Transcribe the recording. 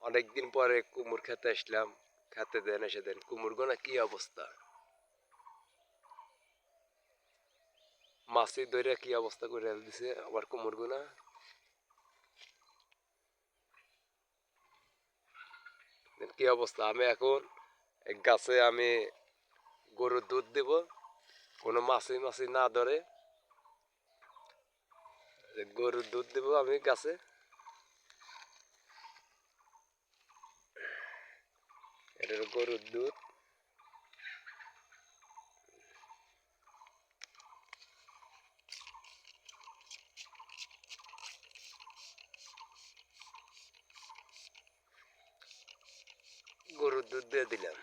অনেকদিন পরে কুমড় খেতে আসলাম, খেতে দেন এসে দেন কুমড়গুনা কি অবস্থা, মাছি ধরে কি অবস্থা করে দিছে আবার কুমড়গুনা। কি অবস্থা, আমি এখন এক গাছে আমি গরুর দুধ দেব, কোনো মাছি মাছি না ধরে গরুর দুধ দেব আমি গাছে। এটা হলো গরুর দুধ। গরুর দুধ দিয়ে দিলাম।